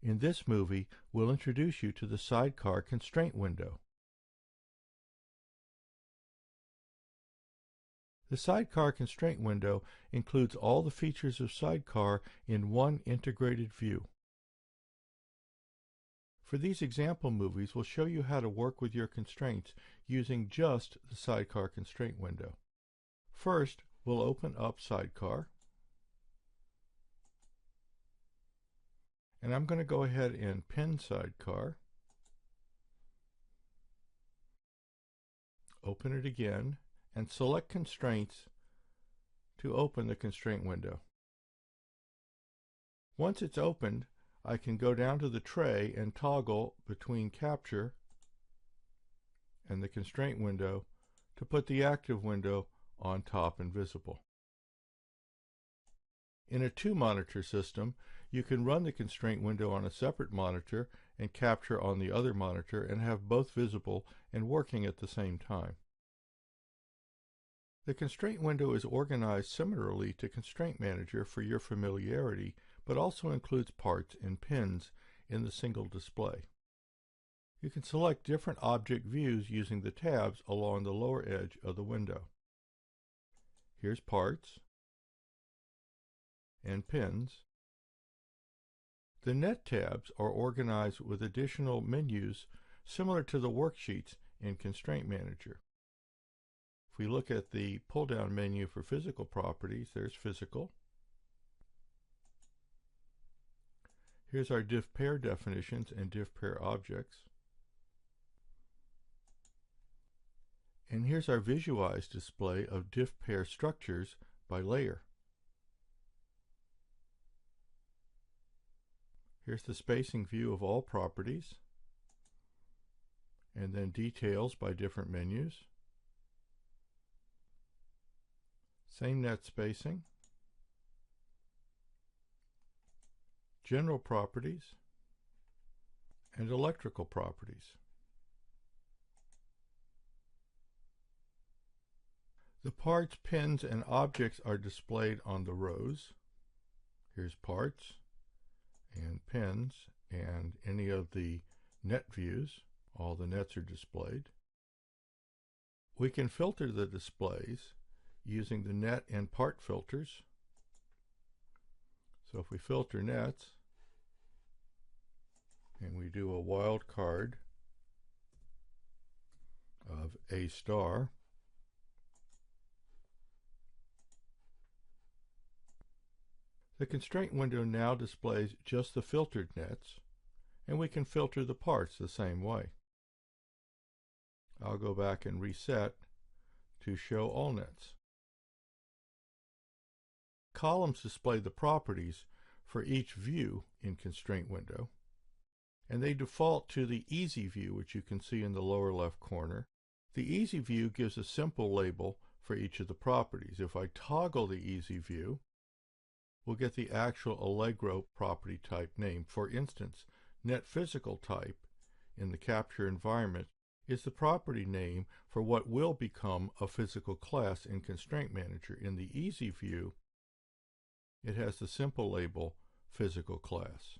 In this movie, we'll introduce you to the SideCAR Constraint Window. The SideCAR Constraint Window includes all the features of SideCAR in one integrated view. For these example movies, we'll show you how to work with your constraints using just the SideCAR Constraint Window. First, we'll open up SideCAR. And I'm going to go ahead and pin SideCAR. Open it again and select Constraints to open the constraint window. Once it's opened, I can go down to the tray and toggle between Capture and the constraint window to put the active window on top and visible. In a two-monitor system, you can run the constraint window on a separate monitor and capture on the other monitor and have both visible and working at the same time. The constraint window is organized similarly to Constraint Manager for your familiarity, but also includes parts and pins in the single display. You can select different object views using the tabs along the lower edge of the window. Here's parts and pins. The net tabs are organized with additional menus similar to the worksheets in Constraint Manager. If we look at the pull-down menu for physical properties, there's physical. Here's our diff pair definitions and diff pair objects. And here's our visualized display of diff pair structures by layer. Here's the spacing view of all properties, and then details by different menus. Same net spacing. General properties and electrical properties. The parts, pins, and objects are displayed on the rows. Here's parts and pins and any of the net views. All the nets are displayed. We can filter the displays using the net and part filters. So if we filter nets and we do a wildcard of A star, the constraint window now displays just the filtered nets, and we can filter the parts the same way. I'll go back and reset to show all nets. Columns display the properties for each view in Constraint Window, and they default to the Easy View, which you can see in the lower left corner. The Easy View gives a simple label for each of the properties. If I toggle the Easy View, we'll get the actual Allegro property type name. For instance, net physical type in the capture environment is the property name for what will become a physical class in Constraint Manager. In the Easy View, it has the simple label physical class.